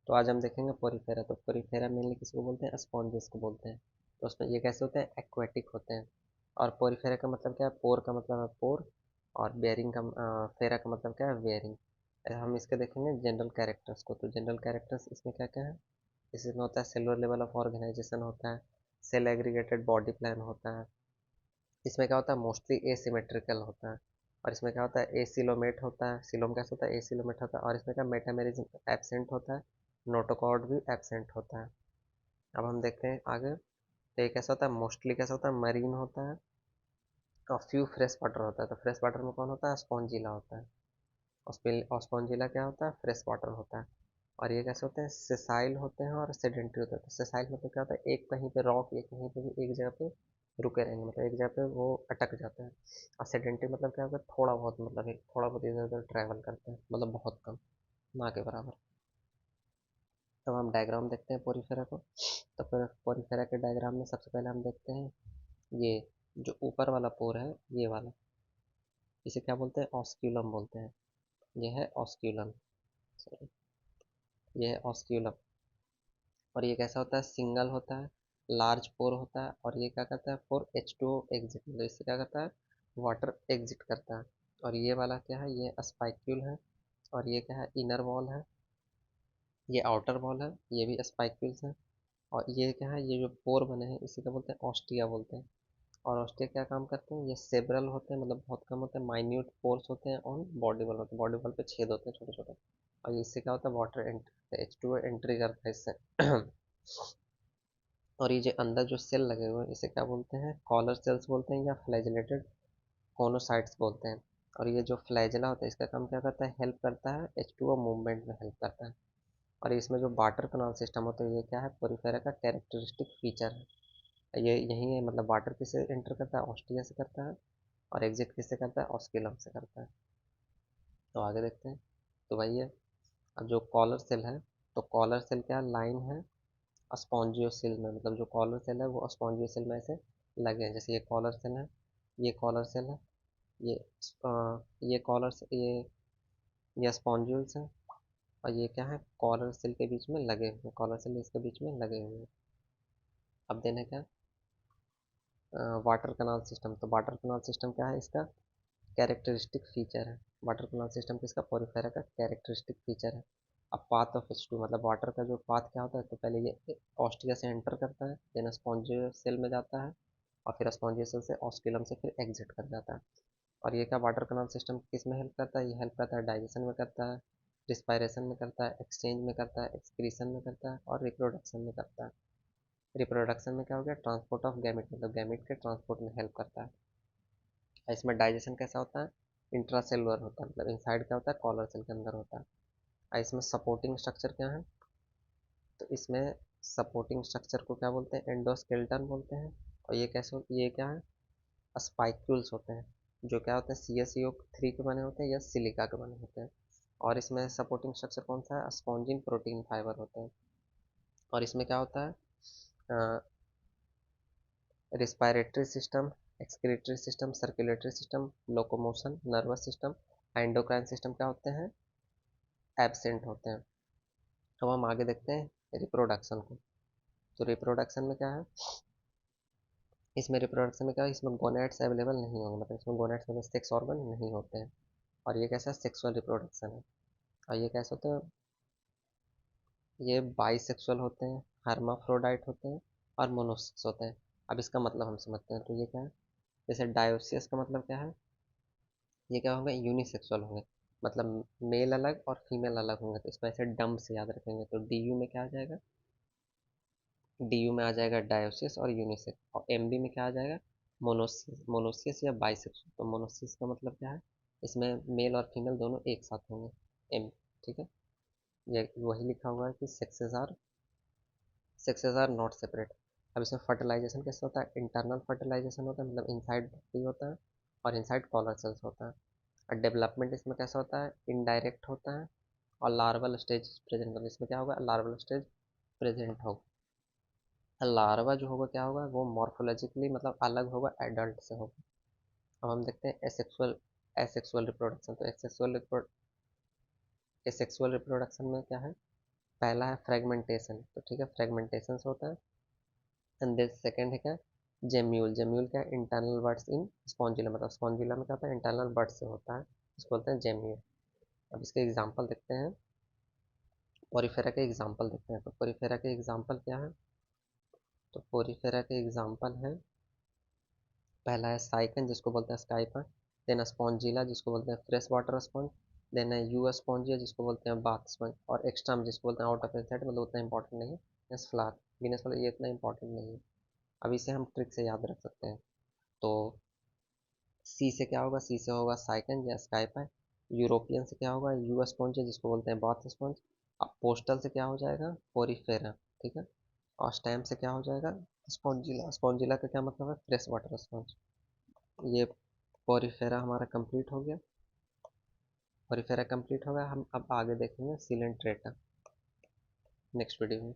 तो आज हम देखेंगे पोरीफेरा। तो पोरीफेरा मेनली किसको बोलते हैं? स्पॉन्जेस को बोलते हैं। तो उसमें ये कैसे होते हैं? एक्वेटिक होते हैं। और पोरीफेरा का मतलब क्या है? पोर का मतलब है पोर, और बेयरिंग का फेरा का मतलब क्या है? वेयरिंग। हम इसके देखेंगे जनरल कैरेक्टर्स को। तो जनरल कैरेक्टर्स इसमें क्या क्या है? इसमें होता है सेलुलर लेवल ऑफ ऑर्गेनाइजेशन होता है, सेल एग्रीगेटेड बॉडी प्लान होता है। इसमें क्या होता है? मोस्टली एसिमेट्रिकल होता है। और इसमें क्या होता है? एसिलोमेट होता है। सिलोम कैसे होता है? एसिलोमेट होता है। और इसमें क्या मेटामेरिज्म एब्सेंट होता है, नोटोकॉर्ड भी एब्सेंट होता है। अब हम देखते हैं आगे। तो ये कैसा होता है? मोस्टली कैसा होता है? मरीन होता है, और फ्यू फ्रेश वाटर होता है। तो फ्रेश वाटर में कौन होता है? स्पॉन्जिला होता है। और स्पॉन्जिला क्या होता है? फ्रेश वाटर होता है। और ये कैसे होते हैं? सेसाइल होते हैं और सेडेंट्री होते हैं। तो सेसाइल मतलब क्या होता है? एक कहीं पे रॉक, एक कहीं पे भी एक जगह पे रुके रहेंगे, मतलब एक जगह पे वो अटक जाते हैं। और सेडेंट्री मतलब क्या होता है? थोड़ा बहुत, मतलब एक थोड़ा बहुत इधर उधर ट्रैवल करते हैं, मतलब बहुत कम, ना के बराबर। तो हम डायग्राम देखते हैं पोरीफेरा को। तो फिर पोरीफेरा के डायग्राम में सबसे पहले हम देखते हैं ये जो ऊपर वाला पोर है, ये वाला, इसे क्या बोलते हैं? ऑस्क्यूलम बोलते हैं। ये है ऑस्क्यूलम, सॉरी, ये है ऑस्क्यूलम। और ये कैसा होता है? सिंगल होता है, लार्ज पोर होता है। और ये क्या करता है? पोर H2O एग्जिट, मतलब इससे क्या करता है? वाटर एग्जिट करता है। और ये वाला क्या है? ये स्पाइक्यूल है। और ये क्या है? इनर वॉल है। ये आउटर वॉल है। ये भी स्पाइक्यूल्स है। और ये क्या है? ये जो पोर बने हैं इसी का बोलते हैं ऑस्टिया बोलते हैं। और ऑस्टिया क्या काम करते हैं? ये सेब्रल होते हैं, मतलब बहुत कम होते हैं, माइन्यूट पोर्स होते हैं, और बॉडी वॉल होते हैं, बॉडी वॉल पे छेद होते हैं छोटे छोटे। और इससे क्या होता है? वाटर एंट्री, H2O एंट्री करता है इससे। और ये जो अंदर जो सेल लगे हुए हैं इसे क्या बोलते हैं? कॉलर सेल्स बोलते हैं, या फ्लैजिलेटेड कोनोसाइट्स बोलते हैं। और ये जो फ्लैजिला होता है इसका काम क्या करता है? हेल्प करता है H2O मूवमेंट में, हेल्प करता है। और इसमें जो वाटर कनाल सिस्टम होता है ये क्या है? पोरीफेरा का कैरेक्टरिस्टिक फीचर है। ये यही है, मतलब वाटर किसे एंटर करता है? ऑस्टिया से करता है। और एग्जिट किससे करता है? ऑस्किलम से करता है। तो आगे देखते हैं। तो भाई ये अब जो कॉलर सेल है, तो कॉलर सेल क्या लाइन है स्पॉन्जियोसिल में, मतलब जो कॉलर सेल है वो स्पॉन्जियोसिल में ऐसे लगे हैं। जैसे ये कॉलर सेल है, ये कॉलर सेल है, ये ये कॉलर से ये स्पॉन्जियोल्स है। और ये क्या है? कॉलर सेल के बीच में लगे हुए, कॉलर सेल इसके बीच में लगे हुए हैं। अब देना क्या? Water canal system. तो वाटर कनाल सिस्टम क्या है? इसका कैरेक्टरिस्टिक फीचर है। वाटर कनाल सिस्टम किसका? पोरीफेरा का कैरेक्टरिस्टिक फीचर है। अब पाथ ऑफ H2, मतलब वाटर का जो पाथ क्या होता है? तो पहले ये ऑस्टिया से एंटर करता है, देन स्पॉन्जियो सेल में जाता है, और फिर स्पॉन्जियो सेल से ऑस्किलम से फिर एग्जिट कर जाता है। और ये क्या वाटर कनाल सिस्टम किस में हेल्प करता है? ये हेल्प करता है डाइजेशन में करता है, रिस्पायरेशन में करता है, एक्सचेंज में करता है, एक्सक्रीशन में करता है, और रिप्रोडक्शन में करता है। रिप्रोडक्शन में क्या हो गया? ट्रांसपोर्ट ऑफ गैमेट, मतलब गैमेट के ट्रांसपोर्ट में हेल्प करता है। इसमें डाइजेशन कैसा होता है? इंट्रासेलुलर होता है, मतलब इनसाइड क्या होता है? कॉलर सेल के अंदर होता है। इसमें सपोर्टिंग स्ट्रक्चर क्या है? तो इसमें सपोर्टिंग स्ट्रक्चर को क्या बोलते हैं? एंडोस्केलेटन बोलते हैं। और ये कैसे, ये क्या है? स्पाइक्यूल्स होते हैं, जो क्या होते हैं? CaCO3 के बने होते हैं या सिलिका के बने होते हैं। और इसमें सपोर्टिंग स्ट्रक्चर कौन सा है? स्पॉन्जिन प्रोटीन फाइबर होते हैं। और इसमें क्या होता है? Respiratory system, excretory system, circulatory system, locomotion, nervous system, endocrine system क्या होते हैं? एब्सेंट होते हैं। अब हम आगे देखते हैं रिप्रोडक्शन को। तो रिप्रोडक्शन में क्या है? इसमें रिप्रोडक्शन में क्या है? इसमें गोनेट्स अवेलेबल नहीं होंगे, मतलब इसमें गोनेट्स में सेक्स ऑर्गन नहीं होते हैं। और ये कैसा? सेक्सुअल रिप्रोडक्शन है। और ये कैसे होते हैं? ये बाइसेक्सुअल होते हैं, हर्माफ्रोडाइट होते हैं, और मोनोसेक्स होते हैं। अब इसका मतलब हम समझते हैं। तो ये क्या है? जैसे डायोसियस का मतलब क्या है? ये क्या होंगे? यूनिसेक्सुअल होंगे, मतलब मेल अलग और फीमेल अलग होंगे। तो इसको ऐसे डम से याद रखेंगे। तो DU में क्या आ जाएगा? DU में आ जाएगा डायोसियस और यूनिसेक्स। और MB में क्या आ जाएगा? मोनोसियस, मोनोसियस या बाइसेक्सुअल। तो मोनोसियस का मतलब क्या है? इसमें मेल और फीमेल दोनों एक साथ होंगे, M। ठीक है, ये वही लिखा हुआ है कि सेक्सेस आर नॉट सेपरेट। अब इसमें फर्टिलाइजेशन कैसे होता है? इंटरनल फर्टिलाइजेशन होता है, मतलब इनसाइड बॉडी होता है, और इनसाइड कॉलर सेल्स होता है। और डेवलपमेंट इसमें कैसा होता है? इनडायरेक्ट होता है। और लार्वल स्टेज प्रेजेंट होगा, इसमें क्या होगा? लार्वल स्टेज प्रेजेंट होगा। लार्वा जो होगा क्या होगा? वो मॉर्फोलॉजिकली मतलब अलग होगा, एडल्ट से होगा। अब हम देखते हैं एसेक्सुअल एसेक्सुअल रिप्रोडक्शन। तो एसेक्सुअल रिप्रोडक्शन में क्या है? पहला है फ्रेगमेंटेशन, तो ठीक है, फ्रेगमेंटेशन से होता है। एंड दिस सेकेंड है क्या, जेम्यूल। जेम्यूल क्या है, इंटरनल वर्ड्स इन स्पॉन्जिला, मतलब स्पॉन्जिला में क्या होता है, इंटरनल वर्ड से होता है, इसको बोलते हैं जेम्यूल। अब इसके एग्जाम्पल देखते हैं, पोरीफेरा के एग्जाम्पल देखते हैं। तो पोरीफेरा के एग्जाम्पल क्या है, तो पोरीफेरा के एग्जाम्पल है, पहला है साइकन जिसको बोलते हैं स्काइपा, देन स्पॉन्जिला जिसको बोलते हैं फ्रेश वाटर स्पॉन्ज, देन है यू स्पॉन्जिया जिसको बोलते हैं बाथ स्पंज, और एक्स्ट्रा जिसको बोलते हैं आउट ऑफ इनसाइड, मतलब उतना इंपॉर्टेंट नहीं है, फ्लार वीनस वाला ये इतना इंपॉर्टेंट नहीं है। अब इसे हम ट्रिक से याद रख सकते हैं। तो सी से क्या होगा, सी से होगा साइकन या स्काइपा। यूरोपियन से क्या होगा, यू स्पॉन्जिया जिसको बोलते हैं बाथ स्पॉन्ज। अब पोस्टल से क्या हो जाएगा, पोरीफेरा, ठीक है। और स्टैम्प से क्या हो जाएगा, स्पॉन्जिला। स्पॉन्जिला का क्या मतलब है, फ्रेश वाटर स्पॉन्ज। ये पोरीफेरा हमारा कंप्लीट हो गया। पोरीफेरा कंप्लीट हो गया, हम अब आगे देखेंगे सीलेंट्रेटा नेक्स्ट वीडियो में।